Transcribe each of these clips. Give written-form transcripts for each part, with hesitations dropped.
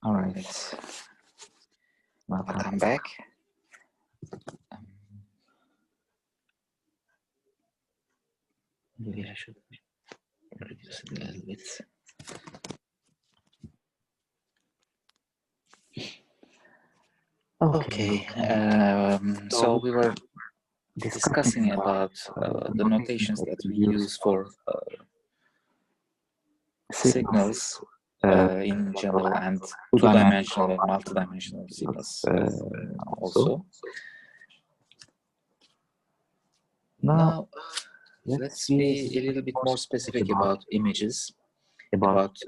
All right. Welcome back. Maybe I should reduce it a little bit. Okay. So we were discussing about the notations that we use for signals in general, and two-dimensional and multi-dimensional signals also. Now, let's be a little bit more specific about images, about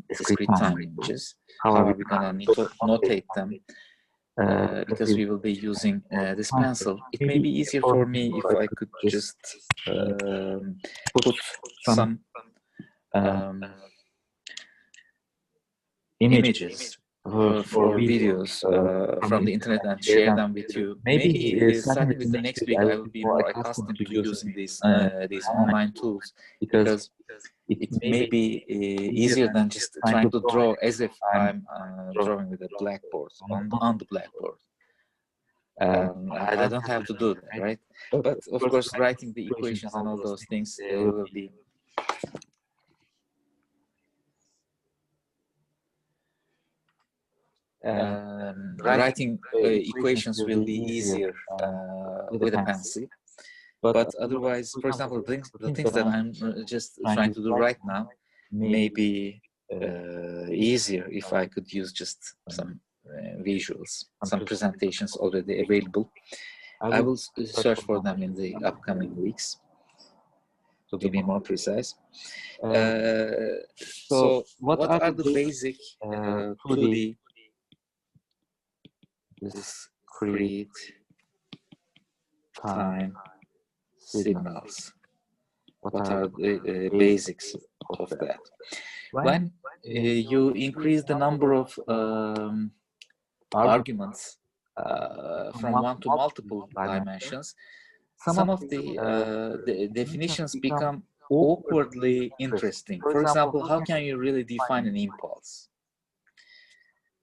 discrete time images. How are we going to notate them? Because we will be using this pencil. It may be easier for me if I could just put some images or videos from the internet and share them with you. Maybe starting with the next week, I will be more accustomed to using these online tools, because it may be easier than just trying to draw as if I'm drawing with a blackboard on the blackboard. I don't have to do that, right? But of course, writing the equations and all those things will be writing equations will be easier with a pencil. But otherwise, for example, the things that I'm just trying to do right now may be easier if I could use just some visuals, some presentations already available. I will search for them in the upcoming weeks to be more precise. So what are the basic 2D discrete time signals? What are the basics of that? When you increase the number of arguments from one to multiple dimensions, some of the definitions become awkwardly interesting. For example, how can you really define an impulse?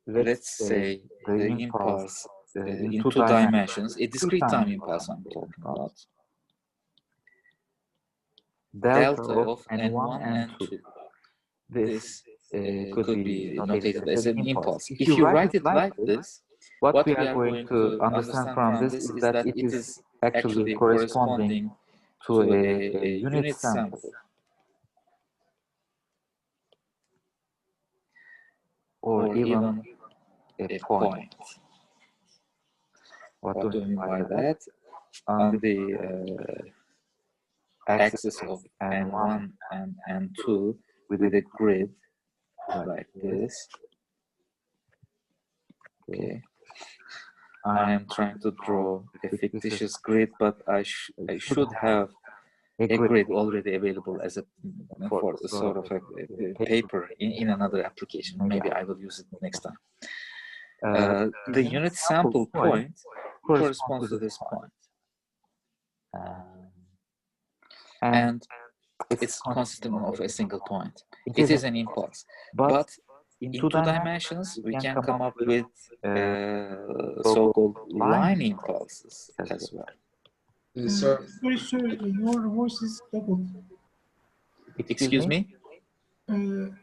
Let's say the impulse in 2 dimensions, a discrete time impulse I'm talking about, delta of n1 and n2. This could be notated as an impulse. If you write it like this, what we are going to understand from this is that it is actually corresponding to a unit sample, or even a point. What do we mean by that? On the axis of n1 and n2 with a grid like this. Okay. I am trying to draw a fictitious grid, but I should have a grid already available as a for sort of a paper in another application. Maybe I will use it next time. The unit sample point corresponds to this point, and it's consistent of a single point. It is an impulse, but in 2 dimensions, we can come up with so-called line impulses as well. Sorry, your voice is doubled. Excuse me? Your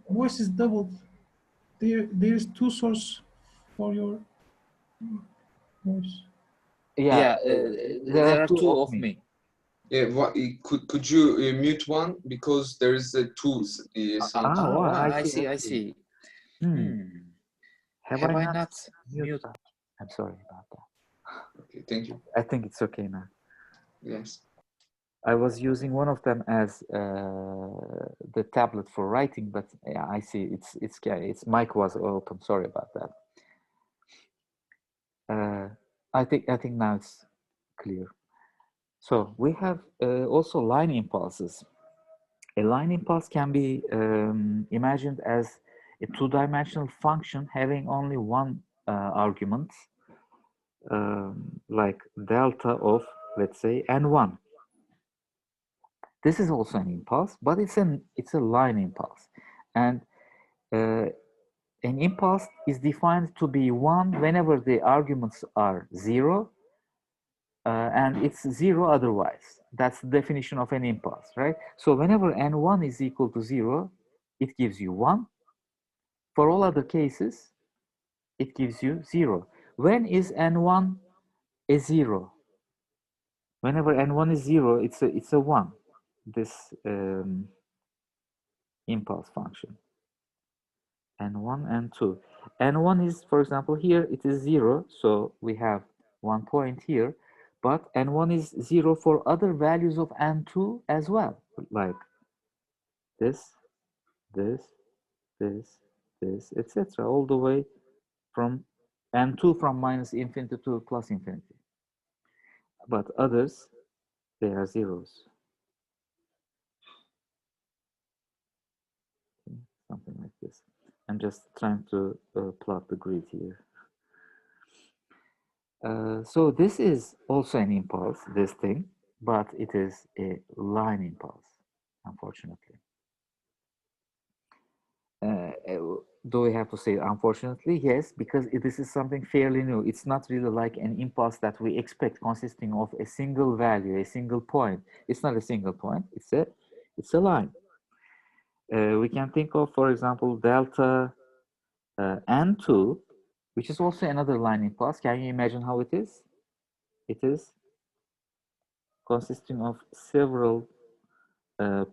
voice is doubled. There is 2 sources for your voice. Yeah, there are 2 of me. Yeah, could you mute one, because there is a tools. I see. Have I not muted? I'm sorry about that. Okay, thank you. I think it's okay now. Yes. I was using one of them as the tablet for writing, but yeah, I see its mic was open. Sorry about that. I think now it's clear. So we have also line impulses. A line impulse can be imagined as a 2-dimensional function having only one argument, like delta of, let's say, n1. This is also an impulse, but it's a line impulse, and an impulse is defined to be 1 whenever the arguments are 0, and it's 0 otherwise. That's the definition of an impulse, right? So whenever n1 is equal to 0, it gives you 1. For all other cases, it gives you 0. When is n1 a 0? Whenever n1 is 0, it's a 1, this impulse function. n1, n2. n1 is, for example, here it is 0, so we have 1 point here, but n1 is 0 for other values of n2 as well, like this, this, this, etc., all the way from n2 from minus infinity to plus infinity. But others, they are zeros. Something like this. I'm just trying to plot the grid here. So this is also an impulse, this thing, but it is a line impulse, unfortunately. Do we have to say unfortunately? Yes, because this is something fairly new. It's not really like an impulse that we expect consisting of a single value, a single point. It's not a single point, it's a line. We can think of, for example, delta n2, which is also another line impulse. Can you imagine how it is? It is consisting of several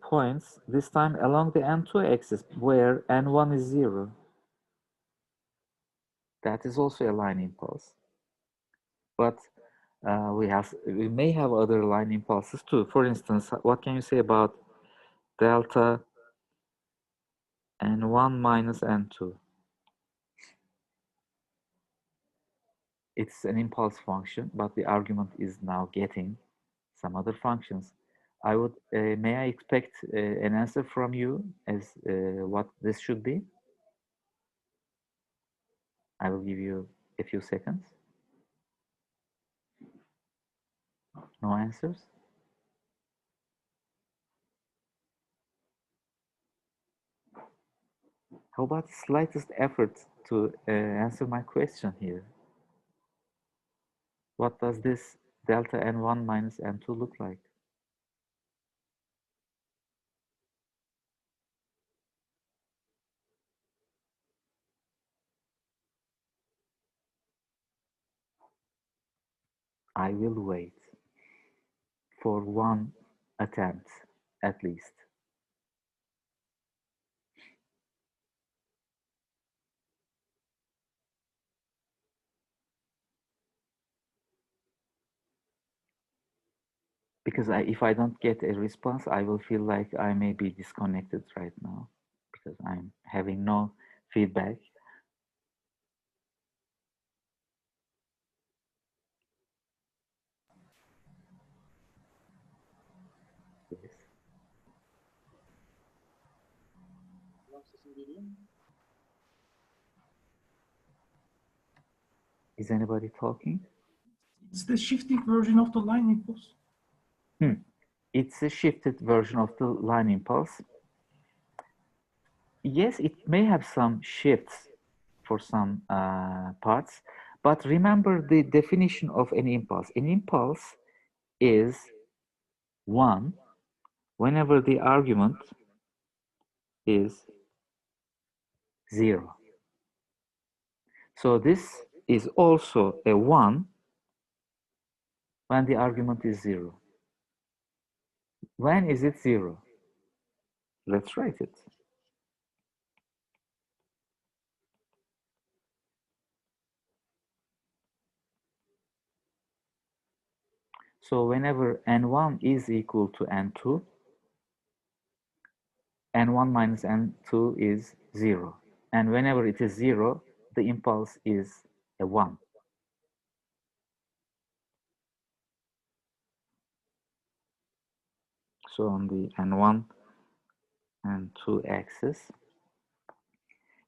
points, this time along the n2 axis, where n1 is 0. That is also a line impulse. But we may have other line impulses too. For instance, what can you say about delta n1 minus n2? It's an impulse function, but the argument is now getting some other functions. I would, may I expect an answer from you as what this should be? I will give you a few seconds. No answers? How about the slightest effort to answer my question here? What does this delta n1 minus n2 look like? I will wait for one attempt at least. Because if I don't get a response, I will feel like I may be disconnected right now because I'm having no feedback. Yes. Is anybody talking? It's the shifting version of the line impulse. It's a shifted version of the line impulse. Yes, it may have some shifts for some parts, but remember the definition of an impulse. An impulse is 1 whenever the argument is 0. So this is also a 1 when the argument is 0. When is it 0? Let's write it. So whenever n1 is equal to n2, n1 minus n2 is 0. And whenever it is 0, the impulse is a 1. So on the n1 and 2 axis,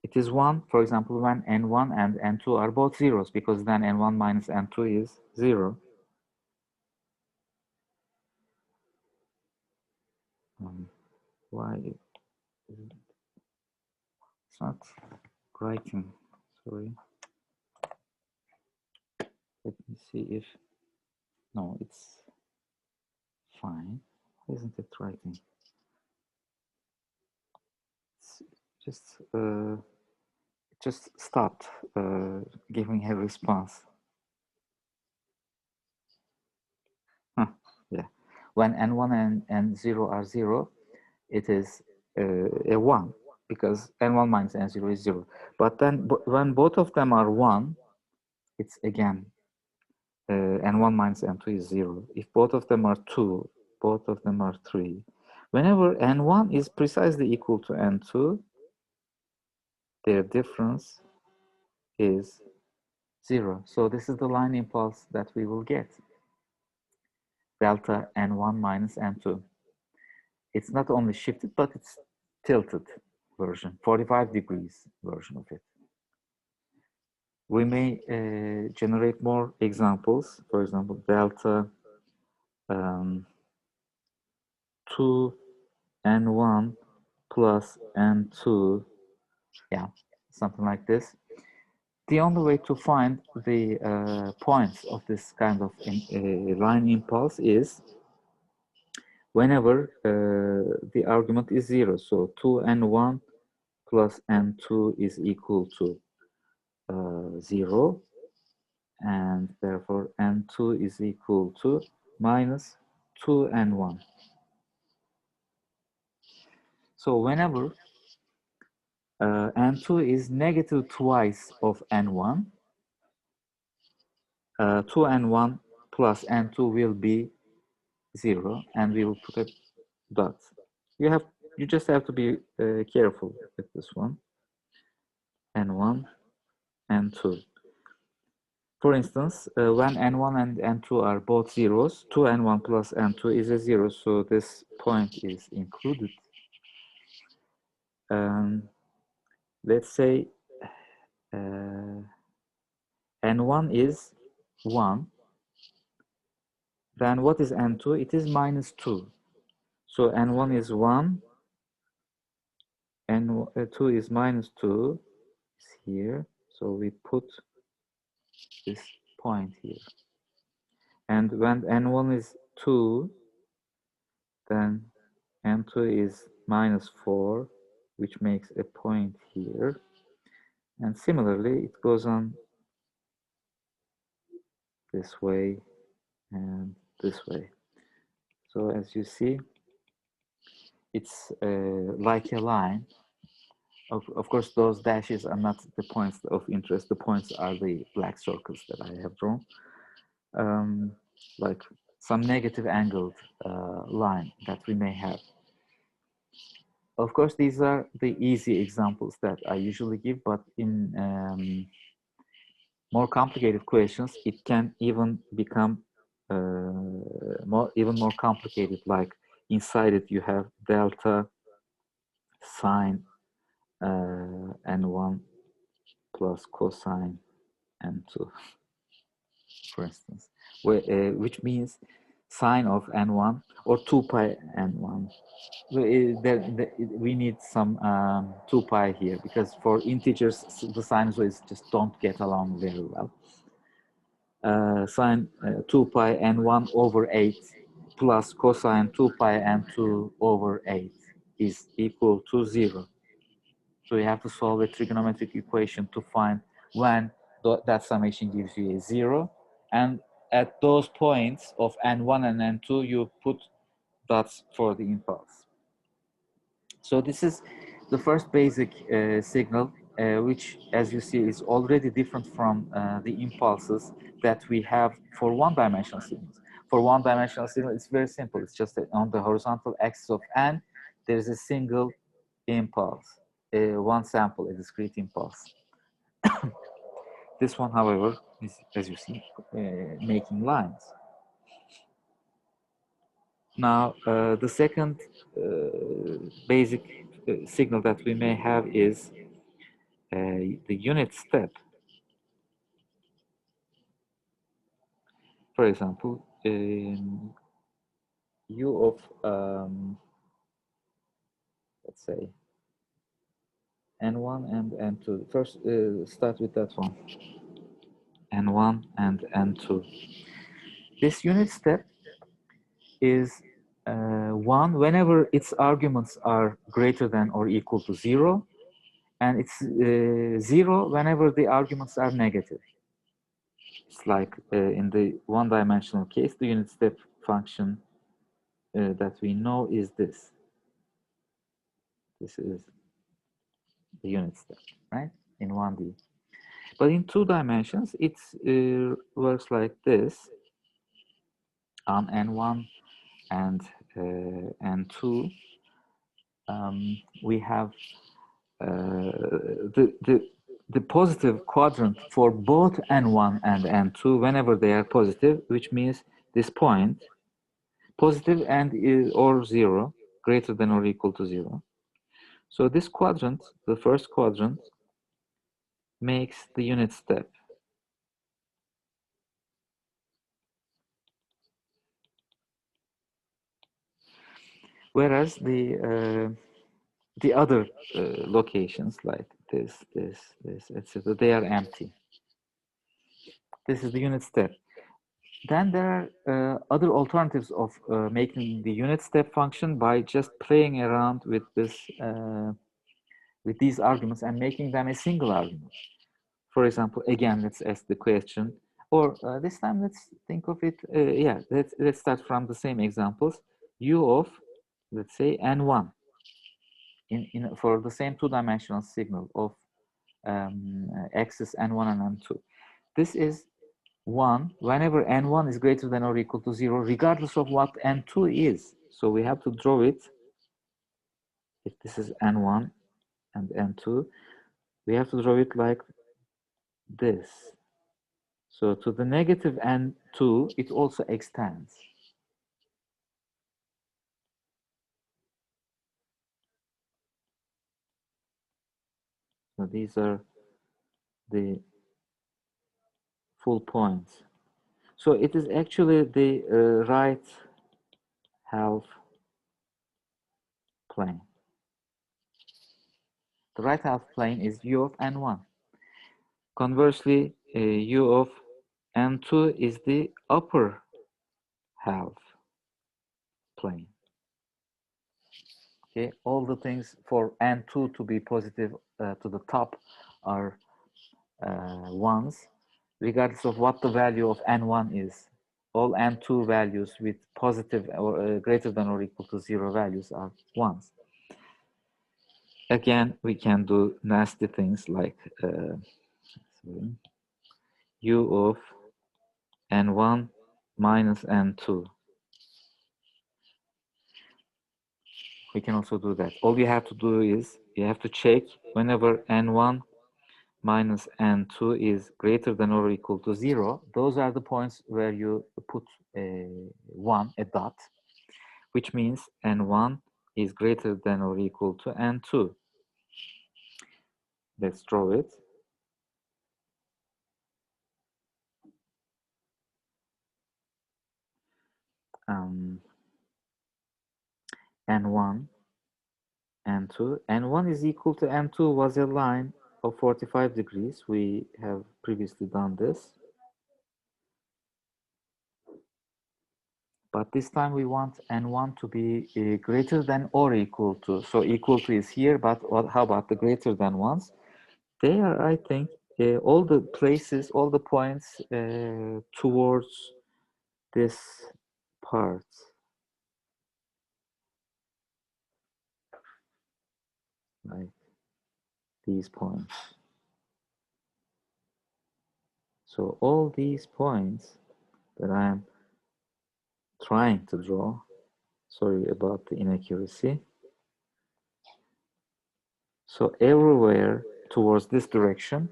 it is 1, for example, when n1 and n2 are both zeros, because then n1 minus n2 is 0. Why it's not writing. Sorry. Let me see if, no, it's fine. Isn't it writing? It's just stopped giving a response. Huh, yeah. When n1 and n0 are 0, it is a 1, because n1 minus n0 is 0. But then when both of them are 1, it's again n1 minus n2 is 0. If both of them are 2, both of them are 3. Whenever n1 is precisely equal to n2, their difference is 0. So this is the line impulse that we will get. Delta n1 minus n2. It's not only shifted, but it's tilted version, 45 degrees version of it. We may generate more examples. For example, delta 2 n1 plus n2, yeah, something like this. The only way to find the points of this kind of line impulse is whenever the argument is 0. So 2n1 plus n2 is equal to 0, and therefore n2 is equal to minus 2n1. So whenever n2 is negative twice of n1, 2n1 plus n2 will be 0, and we will put a dot. You just have to be careful with this one. n1, n2. For instance, when n1 and n2 are both zeros, 2n1 plus n2 is a 0, so this point is included. Let's say n1 is 1. Then what is n2? It is minus 2. So n1 is 1, n2 is minus 2, is here. So we put this point here. And when n1 is 2, then n2 is minus 4, which makes a point here. And similarly, it goes on this way and this way. So as you see, it's like a line. Of course, those dashes are not the points of interest. The points are the black circles that I have drawn. Like some negative angled line that we may have. Of course, these are the easy examples that I usually give, but in more complicated questions, it can even become even more complicated. Like inside it, you have delta sine n1 plus cosine n2, for instance, which means sine of n1 or 2 pi n1. We need some 2 pi here, because for integers the sinusoids just don't get along very well. Sine 2 pi n1 over 8 plus cosine 2 pi n2 over 8 is equal to 0. So you have to solve a trigonometric equation to find when that summation gives you a 0, and at those points of n1 and n2 you put dots for the impulse. So this is the first basic signal, which, as you see, is already different from the impulses that we have for one-dimensional signals. For one-dimensional signal, it's very simple. It's just that on the horizontal axis of n, there is a single impulse, one sample, a discrete impulse. This one, however, is, as you see, making lines. Now, the second basic signal that we may have is the unit step. For example, u of, let's say, N1 and N2. First, start with that one. N1 and N2. This unit step is 1 whenever its arguments are greater than or equal to 0, and it's 0 whenever the arguments are negative. It's like in the one-dimensional case, the unit step function that we know is this. This is the unit step, right? In 1D. But in 2 dimensions, it works like this. On N1 and N2, we have the positive quadrant for both N1 and N2 whenever they are positive, which means this point, positive and or 0, greater than or equal to 0. So this quadrant, the first quadrant, makes the unit step. Whereas the other locations like this, etc., they are empty. This is the unit step. Then there are other alternatives of making the unit step function by just playing around with this, with these arguments and making them a single argument. For example, again, let's ask the question, or this time let's think of it. Yeah, let's start from the same examples. U of, let's say, N1 for the same 2-dimensional signal of axis N1 and N2. This is 1 whenever N1 is greater than or equal to 0, regardless of what N2 is. So we have to draw it. If this is N1 and N2, we have to draw it like this. So to the negative N2, it also extends. So these are the full points. So it is actually the right half plane. The right half plane is U of N1. Conversely, U of N2 is the upper half plane. Okay, all the things for N2 to be positive to the top are ones, regardless of what the value of N1 is. All N2 values with positive or greater than or equal to 0 values are ones. Again, we can do nasty things like U of N1 minus N2. We can also do that. All you have to do is you have to check whenever N1 minus N2 is greater than or equal to 0. Those are the points where you put a dot, which means N1 is greater than or equal to N2. Let's draw it. N1, N2. N1 is equal to N2 was a line of 45 degrees. We have previously done this. But this time we want N1 to be greater than or equal to. So equal to is here, but how about the greater than ones? They are, I think, all the places, all the points towards this part. Like these points. So all these points that I'm trying to draw, sorry about the inaccuracy. So everywhere towards this direction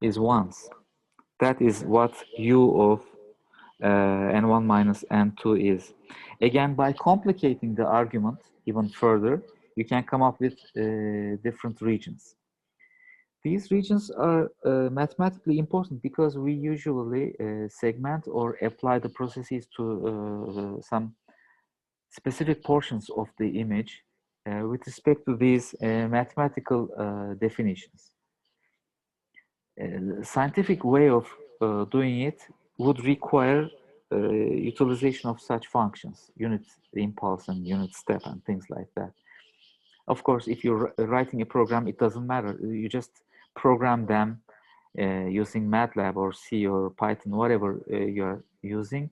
is ones. That is what U of N1 minus N2 is. Again, by complicating the argument even further, you can come up with different regions. These regions are mathematically important because we usually segment or apply the processes to some specific portions of the image with respect to these mathematical definitions. The scientific way of doing it would require utilization of such functions, unit impulse and unit step and things like that. Of course, if you're writing a program, it doesn't matter. You just program them using MATLAB or C or Python, whatever you're using,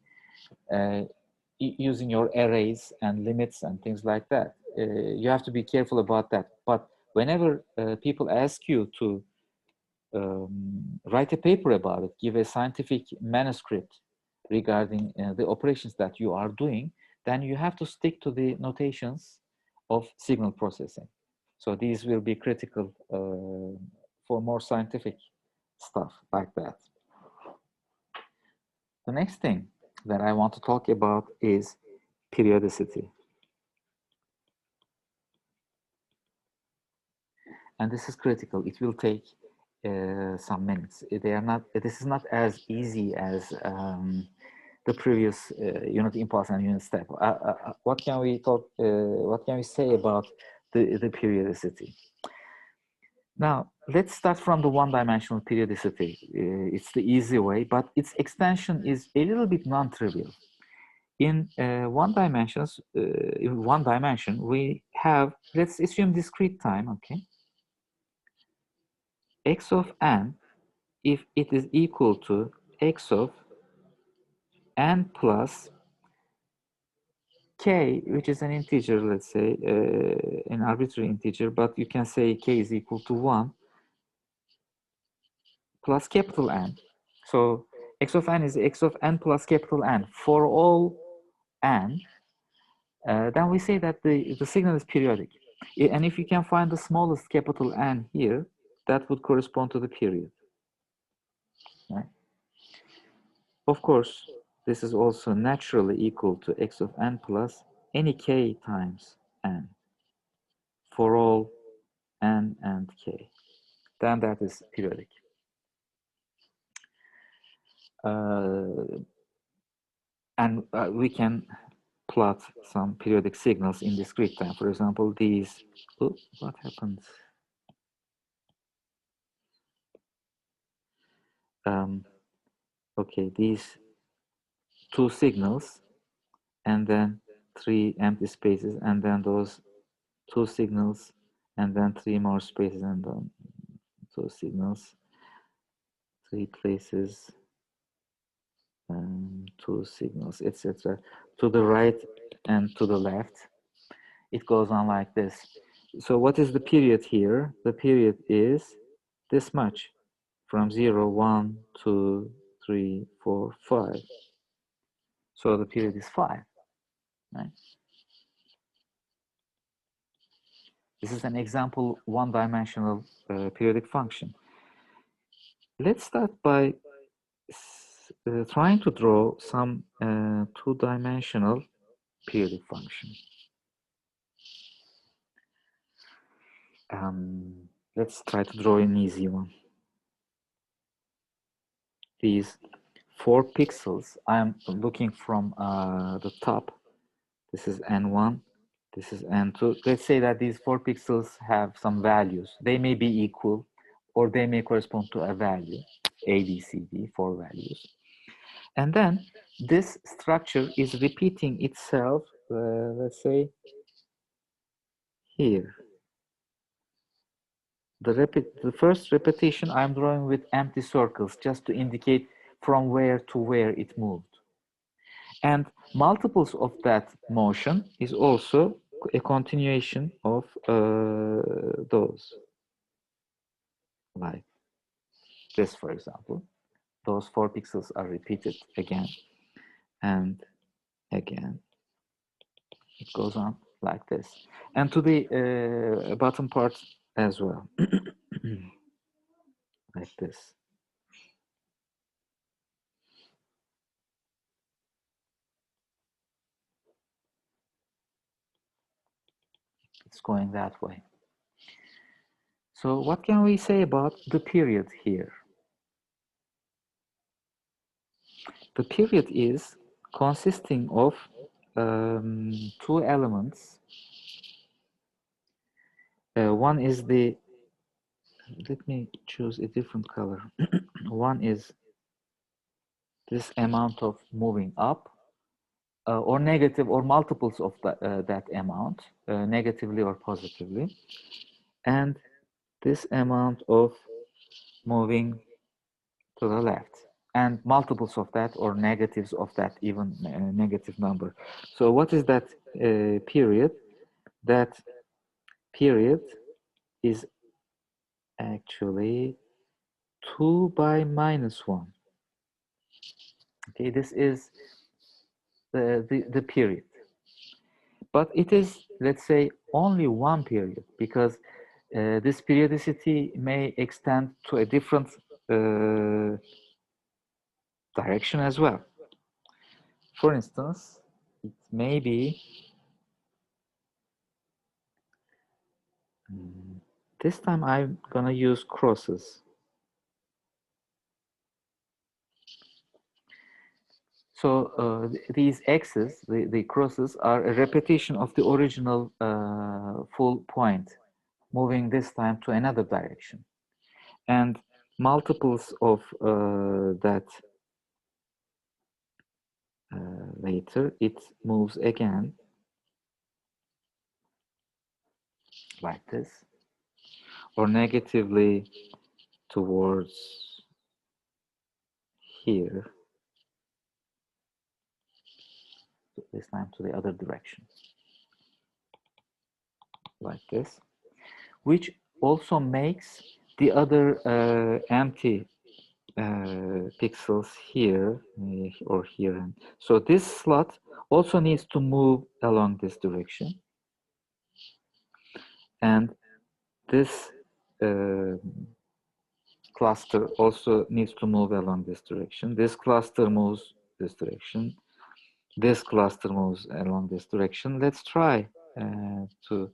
using your arrays and limits and things like that. You have to be careful about that. But whenever people ask you to write a paper about it, give a scientific manuscript regarding the operations that you are doing, then you have to stick to the notations of signal processing. So these will be critical for more scientific stuff like that. The next thing that I want to talk about is periodicity. And this is critical. It will take some minutes. This is not as easy as the previous unit impulse and unit step. What can we talk? What can we say about the periodicity? Now, let's start from the one-dimensional periodicity. It's the easy way, but its extension is a little bit non-trivial. In one dimension, we have, let's assume discrete time, okay? X of n, if it is equal to x of n plus k, which is an integer, let's say, an arbitrary integer, but you can say k is equal to 1, plus capital N. So x of n is x of n plus capital N. For all n, then we say that the signal is periodic. And if you can find the smallest capital N here, that would correspond to the period. Right? Of course, this is also naturally equal to x of n plus any k times n for all n and k. Then that is periodic. And we can plot some periodic signals in discrete time. For example, these, oops, what happens? Okay, these two signals and then 3 empty spaces, and then those 2 signals and then 3 more spaces, and then 2 signals, 3 places, 2 signals, etc. To the right and to the left. It goes on like this. So what is the period here? The period is this much, from 0, 1, 2, 3, 4, 5. So the period is 5. Right? This is an example one-dimensional periodic function. Let's start by trying to draw some two-dimensional periodic function. Let's try to draw an easy one. These 4 pixels, I'm looking from the top. This is N1, this is N2. Let's say that these 4 pixels have some values. They may be equal, or they may correspond to a value, A, B, C, D, 4 values. And then this structure is repeating itself, let's say, here. The first repetition I'm drawing with empty circles just to indicate from where to where it moved. And multiples of that motion is also a continuation of those. Like this, for example. Those 4 pixels are repeated again and again. It goes on like this. And to the bottom part as well. Like this. It's going that way. So what can we say about the period here? The period is consisting of 2 elements One is the, let me choose a different color. One is this amount of moving up, or negative, or multiples of that amount, negatively or positively, and this amount of moving to the left, and multiples of that, or negatives of that, even negative number. So what is that period? That period is actually 2 by minus 1. Okay, this is the period. But it is, let's say, only one period, because this periodicity may extend to a different direction as well. For instance, it may be this time I'm gonna use crosses. So these x's, the crosses, are a repetition of the original full point, moving this time to another direction. And multiples of that later, it moves again like this, or negatively towards here, this time to the other direction, like this, which also makes the other empty pixels here or here. So this slot also needs to move along this direction, and this cluster also needs to move along this direction. This cluster moves this direction. This cluster moves along this direction. Let's try to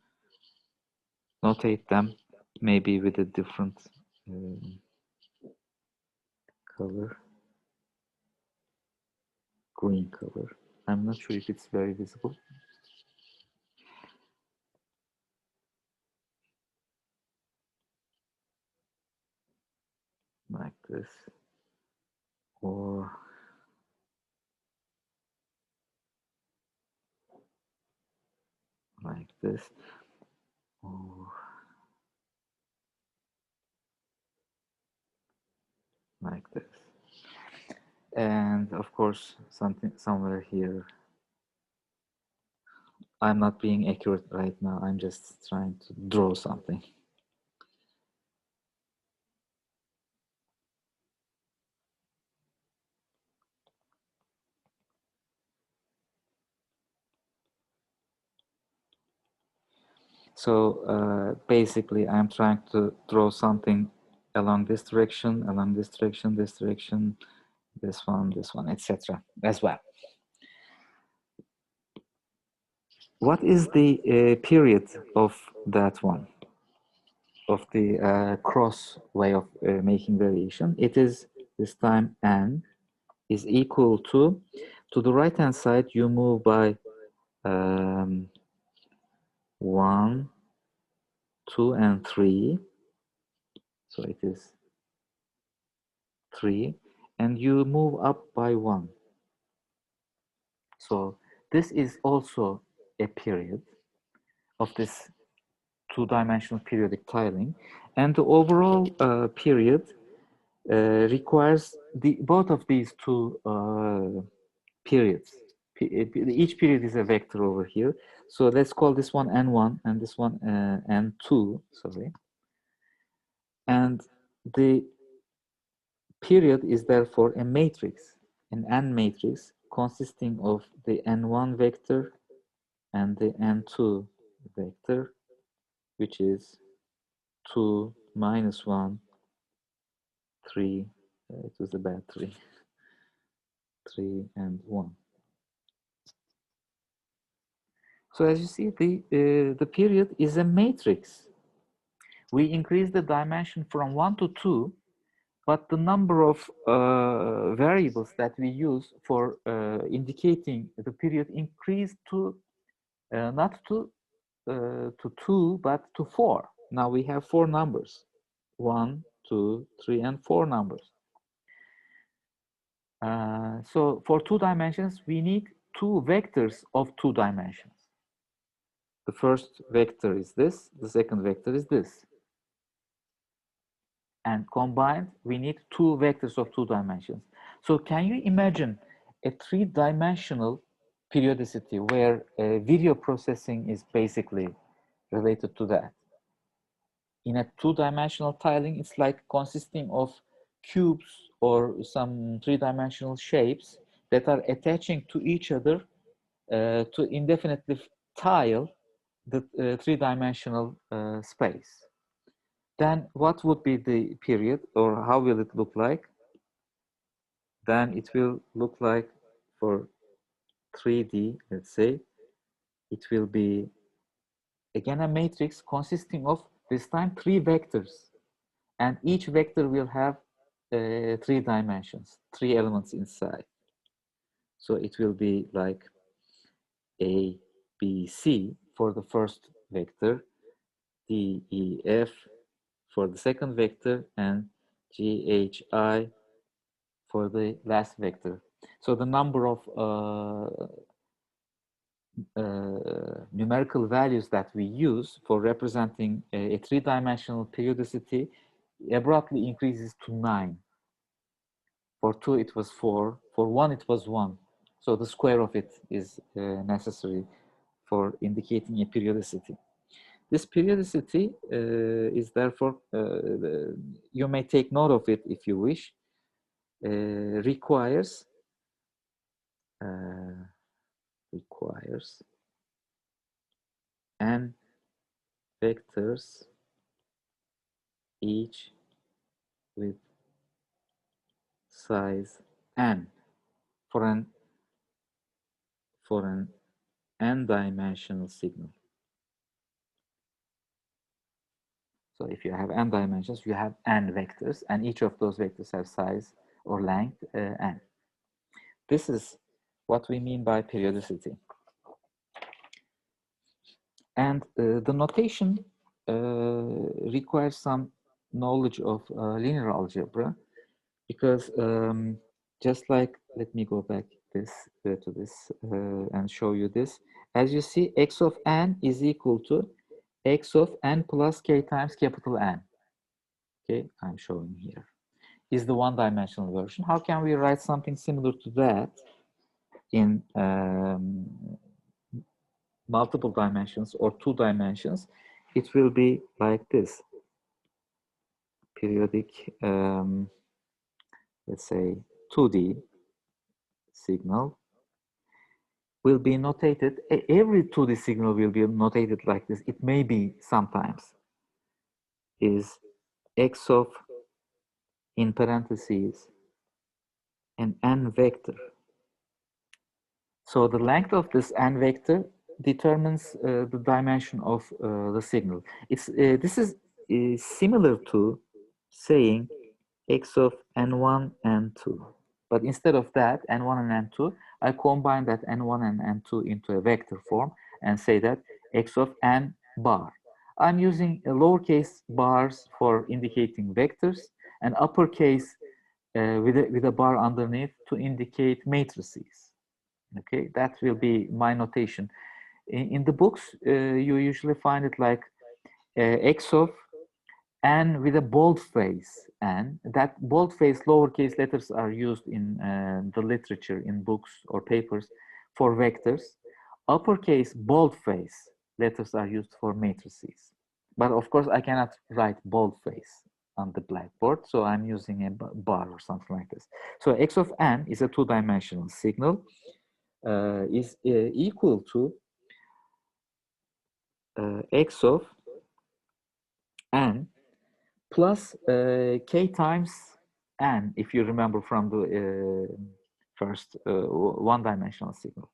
notate them, maybe with a different color, green color. I'm not sure if it's very visible. Like this, or like this, or like this. And of course, something somewhere here. I'm not being accurate right now. I'm just trying to draw something. So basically, I'm trying to draw something along this direction, this one, etc. as well. What is the period of that one, of the cross way of making variation? It is this time n is equal to the right hand side, you move by 1, 2, and 3. So it is 3, and you move up by 1. So this is also a period of this two-dimensional periodic tiling, and the overall period requires both of these two periods. Each period is a vector over here. So let's call this one n1 and this one n2, sorry. And the period is therefore a matrix, an n matrix consisting of the n1 vector and the n2 vector, which is 2, -1, 3, it was a bad 3, 3, and 1. So as you see, the period is a matrix. We increase the dimension from 1 to 2, but the number of variables that we use for indicating the period increased to not to to 2, but to 4. Now we have 4 numbers. 1, 2, 3, and 4 numbers. So for 2 dimensions, we need 2 vectors of 2 dimensions. The first vector is this, the second vector is this. And combined, we need 2 vectors of 2 dimensions. So can you imagine a 3-dimensional periodicity where video processing is basically related to that? In a 2-dimensional tiling, it's like consisting of cubes or some 3-dimensional shapes that are attaching to each other to indefinitely tile the 3-dimensional space. Then what would be the period, or how will it look like? Then it will look like, for 3D, let's say, it will be again a matrix consisting of this time 3 vectors, and each vector will have 3 dimensions, 3 elements inside. So it will be like A, B, C for the first vector, D, E, F for the second vector, and G, H, I for the last vector. So the number of numerical values that we use for representing a 3-dimensional periodicity abruptly increases to 9. For 2 it was 4, for 1 it was 1. So the square of it is necessary for indicating a periodicity. This periodicity is therefore, you may take note of it if you wish, requires n vectors, each with size n, for an n-dimensional signal. So if you have n dimensions, you have n vectors, and each of those vectors have size or length n. This is what we mean by periodicity. And the notation requires some knowledge of linear algebra, because just like, let me go back to this and show you this. As you see, x of n is equal to x of n plus k times capital N. Okay, I'm showing here. Is the 1-dimensional version. How can we write something similar to that in multiple dimensions or 2 dimensions? It will be like this. Periodic, let's say 2D signal will be notated. Every 2D signal will be notated like this. It may be sometimes is x of, in parentheses, an n vector. So the length of this n vector determines the dimension of the signal. This is similar to saying x of n1, n2. But instead of that, n1 and n2, I combine that n1 and n2 into a vector form and say that x of n bar. I'm using lowercase bars for indicating vectors and uppercase with a bar underneath to indicate matrices. Okay, that will be my notation. In the books, you usually find it like x of n with a boldface n. That boldface lowercase letters are used in the literature, in books or papers, for vectors. Uppercase boldface letters are used for matrices. But of course, I cannot write boldface on the blackboard, so I'm using a bar or something like this. So x of n is a 2-dimensional signal, is equal to x of n plus k times n, if you remember from the first 1-dimensional signal.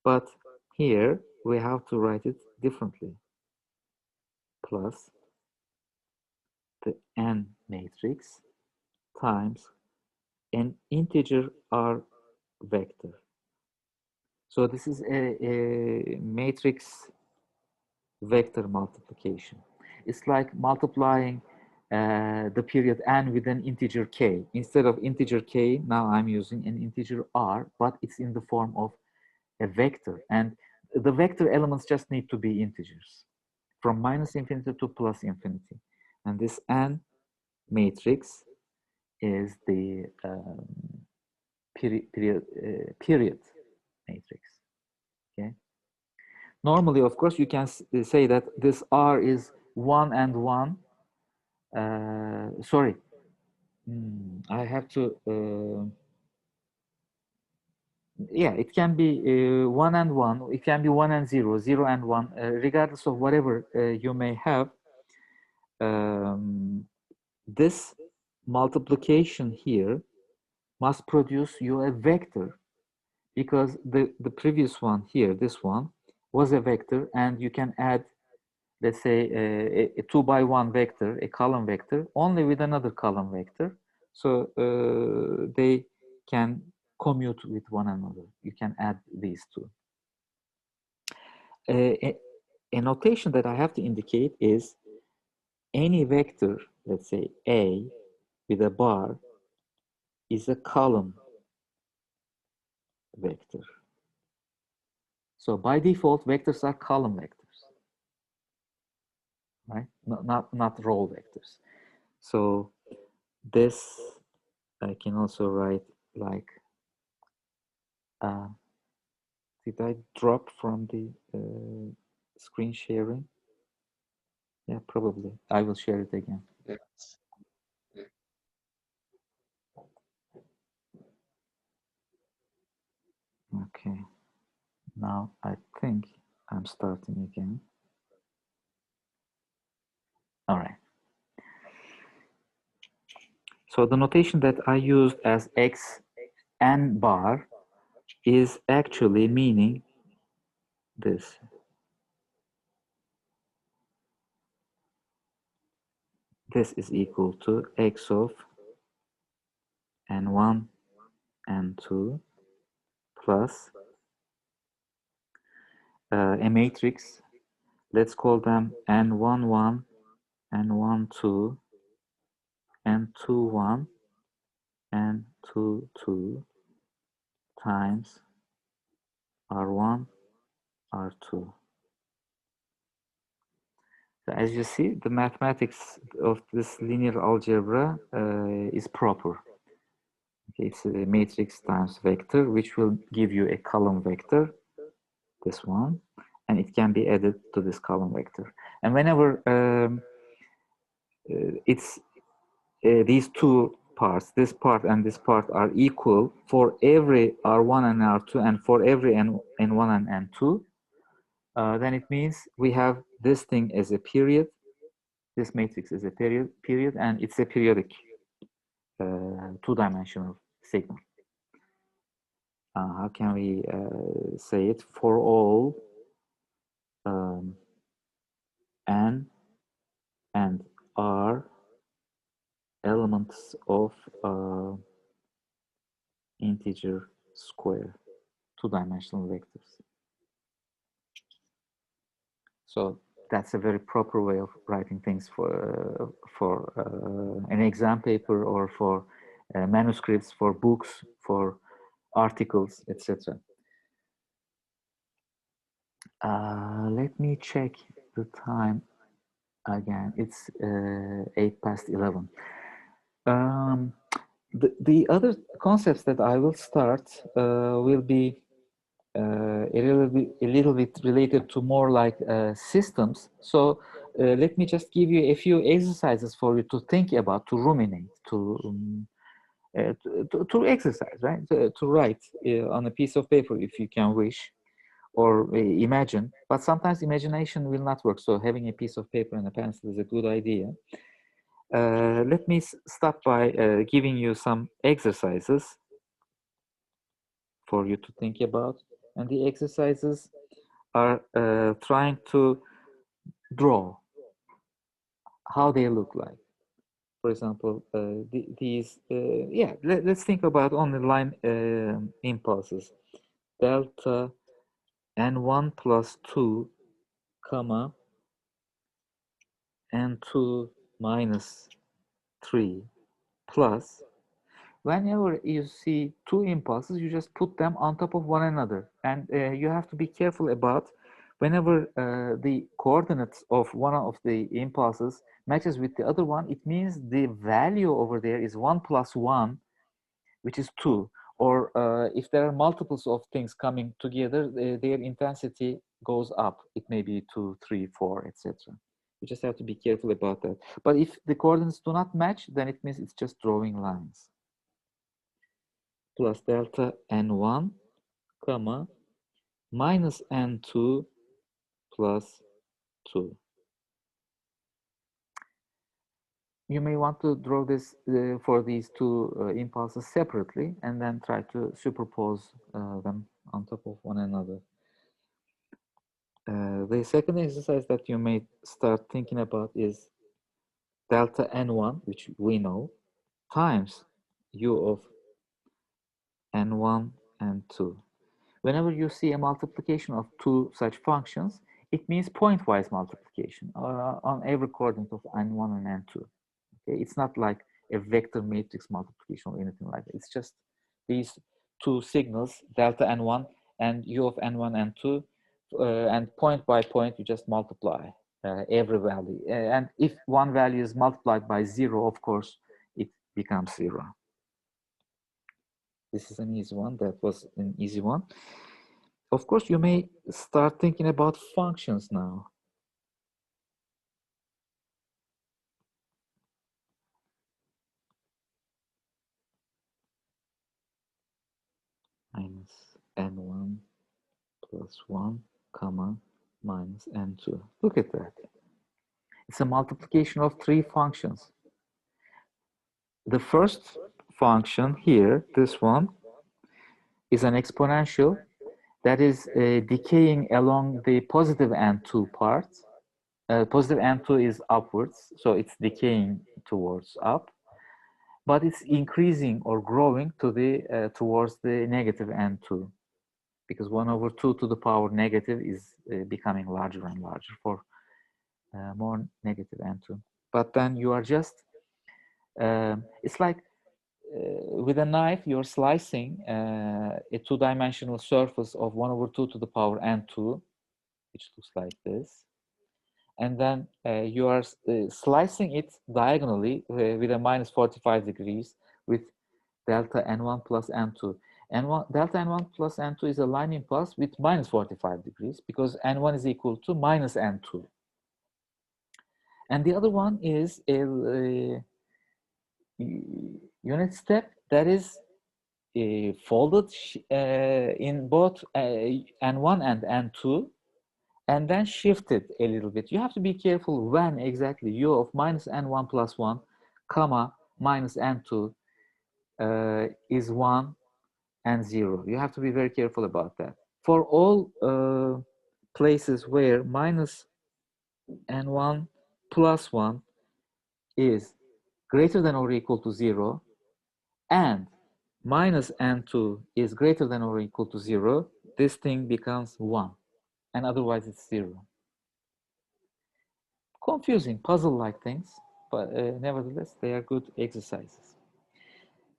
But here we have to write it differently. Plus the n matrix times an integer r vector. So this is a matrix vector multiplication. It's like multiplying the period n with an integer k. Instead of integer k, now I'm using an integer r, but it's in the form of a vector. And the vector elements just need to be integers, from minus infinity to plus infinity. And this n matrix is the period matrix. Okay. Normally, of course, you can say that this R is 1 and 1. Sorry, I have to. Yeah, it can be 1 and 1. It can be 1 and 0, 0 and 1, regardless of whatever you may have. This multiplication here must produce you a vector, because the previous one here, this one, was a vector, and you can add, let's say, a 2 by 1 vector, a column vector, only with another column vector. So they can commute with one another. You can add these two. A notation that I have to indicate is any vector, let's say A with a bar, is a column vector. So by default, vectors are column vectors, right? Not row vectors. So this I can also write like, did I drop from the screen sharing? Yeah, probably. I will share it again. Yeah. Okay. Now I think I'm starting again. All right. So the notation that I used as x n bar is actually meaning this. This is equal to x of n1, n2 plus a matrix. Let's call them n11, n12, n21, n22 times r1, r2. So as you see, the mathematics of this linear algebra is proper. Okay, it's a matrix times vector, which will give you a column vector, this one, and it can be added to this column vector. And whenever it's these two parts, this part and this part, are equal for every R1 and R2 and for every N1 and N2, then it means we have this thing as a period. This matrix is a period, and it's a periodic two-dimensional signal. How can we say it? For all N and R elements of integer square, two-dimensional vectors. So that's a very proper way of writing things for an exam paper, or for manuscripts, for books, for articles, etc. Let me check the time again. It's 11:08. The other concepts that I will start will be a little bit related to more like systems. So let me just give you a few exercises for you to think about, to ruminate, to exercise, right? To write on a piece of paper if you can wish, or imagine. But sometimes imagination will not work. So having a piece of paper and a pencil is a good idea. Let me start by giving you some exercises for you to think about. And the exercises are trying to draw how they look like. For example, these, yeah, let's think about only line impulses. Delta n1 plus 2, comma, n2 minus 3 plus, whenever you see two impulses, you just put them on top of one another. And you have to be careful about whenever the coordinates of one of the impulses matches with the other one, it means the value over there is 1 plus 1, which is 2. Or if there are multiples of things coming together, their intensity goes up. It may be 2, 3, 4, etc. You just have to be careful about that. But if the coordinates do not match, then it means it's just drawing lines. Plus delta n1, comma, minus n2 plus 2. You may want to draw this for these two impulses separately and then try to superpose them on top of one another. The second exercise that you may start thinking about is delta n1, which we know, times u of n1 and 2. Whenever you see a multiplication of two such functions, it means pointwise multiplication on every coordinate of n1 and n2. Okay? It's not like a vector matrix multiplication or anything like that. It's just these two signals, delta n1 and u of n1 and 2, and point by point, you just multiply every value. And if one value is multiplied by 0, of course, it becomes 0. This is an easy one. That was an easy one. Of course, you may start thinking about functions now. Minus n1 plus 1, comma, minus n2. Look at that. It's a multiplication of three functions. The first function here, this one, is an exponential that is decaying along the positive n2 part. Positive n2 is upwards, so it's decaying towards up, but it's increasing or growing to the towards the negative n2, because 1 over 2 to the power negative is becoming larger and larger for more negative n2. But then you are just, it's like with a knife, you're slicing a two-dimensional surface of 1 over 2 to the power n2, which looks like this. And then you are slicing it diagonally with a minus 45 degrees with delta n1 plus n2. Delta n1 plus n2 is a line impulse with minus 45 degrees because n1 is equal to minus n2. And the other one is a unit step that is folded in both n1 and n2, and then shifted a little bit. You have to be careful when exactly u of minus n1 plus 1, comma, minus n2 is 1 and 0. You have to be very careful about that. For all places where minus n1 plus 1 is greater than or equal to 0, and minus n2 is greater than or equal to 0, this thing becomes 1, and otherwise it's 0. Confusing, puzzle-like things, but nevertheless, they are good exercises.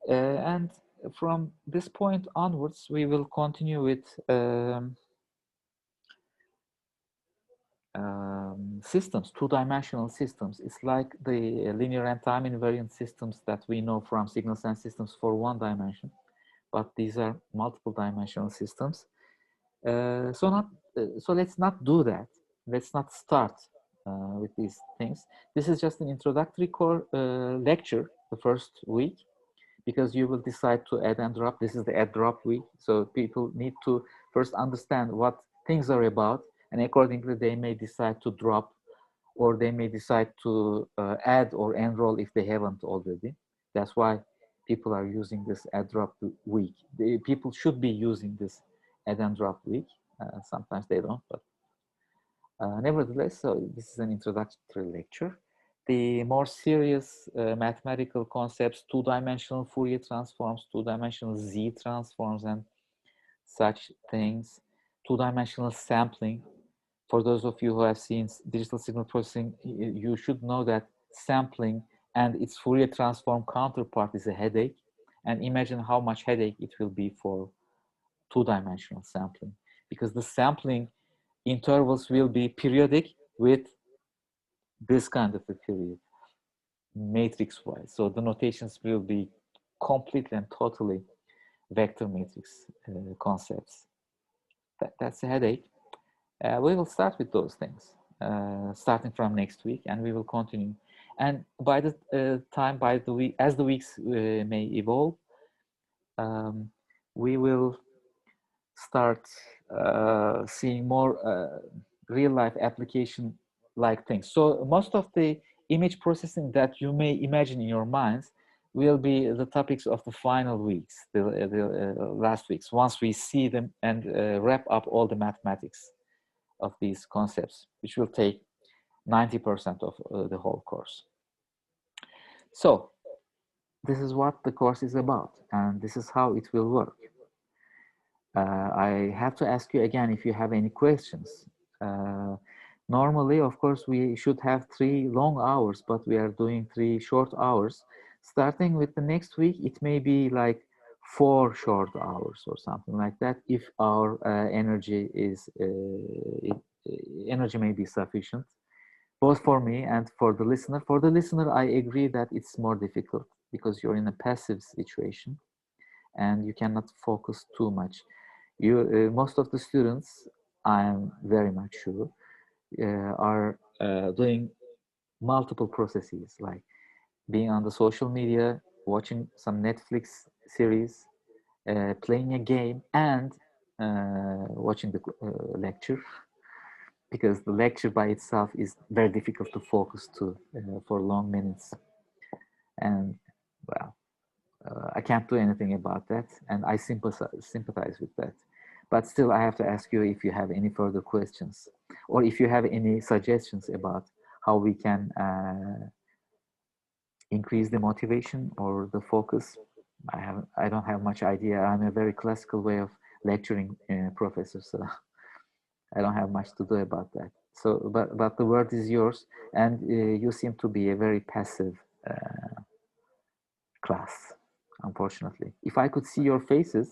And from this point onwards, we will continue with systems, two-dimensional systems. It's like the linear and time invariant systems that we know from signal sense systems for one dimension, but these are multiple dimensional systems. So let's not do that. Let's not start with these things. This is just an introductory lecture, the first week, because you will decide to add and drop. This is the add drop week. So people need to first understand what things are about, and accordingly they may decide to drop, or they may decide to add or enroll if they haven't already. That's why people are using this add drop week. People should be using this add and drop week. Sometimes they don't, but nevertheless, so this is an introductory lecture. The more serious mathematical concepts, two-dimensional Fourier transforms, two-dimensional Z transforms, and such things, two-dimensional sampling. for those of you who have seen digital signal processing, you should know that sampling and its Fourier transform counterpart is a headache. And imagine how much headache it will be for two-dimensional sampling, because the sampling intervals will be periodic with this kind of a period, matrix-wise. So the notations will be completely and totally vector matrix concepts. That's a headache. We will start with those things starting from next week, and we will continue. And by the time, by the week, as the weeks may evolve, we will start seeing more real-life application-like things. So most of the image processing that you may imagine in your minds will be the topics of the final weeks, the last weeks, once we see them and wrap up all the mathematics of these concepts, which will take 90% of the whole course. So this is what the course is about, and this is how it will work. I have to ask you again if you have any questions. Normally, of course, we should have 3 long hours, but we are doing 3 short hours. Starting with the next week, it may be like 4 short hours or something like that, if our energy may be sufficient, both for me and for the listener. For the listener, I agree that it's more difficult because you're in a passive situation and you cannot focus too much. Most of the students, I am very much sure, are doing multiple processes, like being on the social media, watching some Netflix series, playing a game, and watching the lecture, because the lecture by itself is very difficult to focus to for long minutes. And well, I can't do anything about that, and I sympathize with that. But still, I have to ask you if you have any further questions, or if you have any suggestions about how we can increase the motivation or the focus. I don't have much idea. I'm a very classical way of lecturing professor, so I don't have much to do about that. So, but the word is yours, and you seem to be a very passive class, unfortunately. If I could see your faces,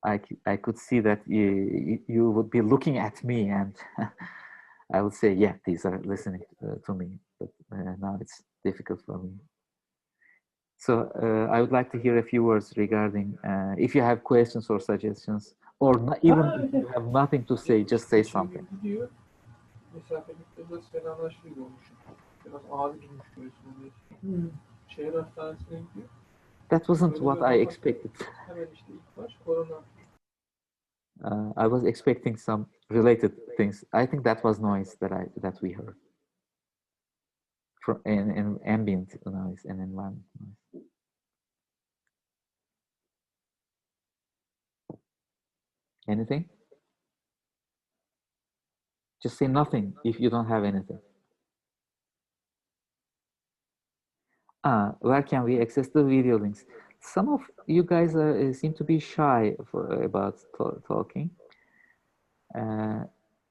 I could see that you would be looking at me, and I would say, yeah, these are listening to me. But now it's difficult for me. So I would like to hear a few words regarding, if you have questions or suggestions, or not, even if you have nothing to say, just say something. That wasn't what I expected. I was expecting some related things. I think that was noise that we heard from in ambient noise and environment noise. Anything? Just say nothing if you don't have anything. Where can we access the video links? Some of you guys seem to be shy about talking.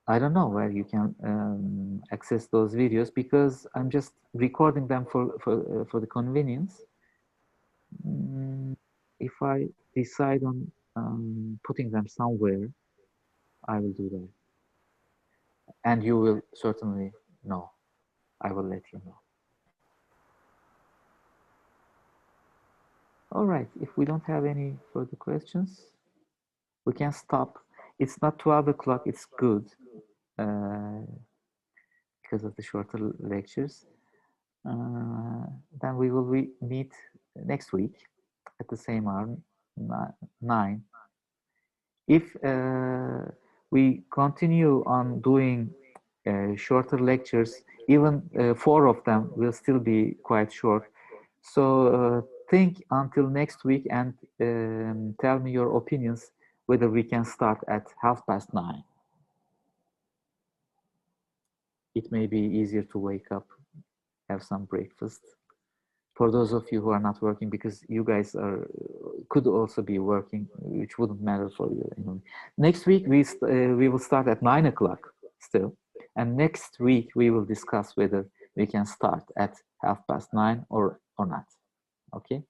I don't know where you can access those videos, because I'm just recording them for the convenience. If I decide on putting them somewhere, I will do that. And you will certainly know. I will let you know. All right, if we don't have any further questions, we can stop. It's not 12 o'clock, it's good, because of the shorter lectures. Then we will meet next week at the same hour, 9. If we continue on doing shorter lectures, even 4 of them will still be quite short. So think until next week and tell me your opinions whether we can start at 9:30. It may be easier to wake up, have some breakfast, for those of you who are not working, because you guys could also be working, which wouldn't matter for you. Next week we will start at 9 o'clock still, and next week we will discuss whether we can start at 9:30 or not. Okay.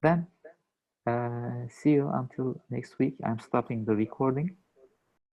Then see you until next week. I'm stopping the recording.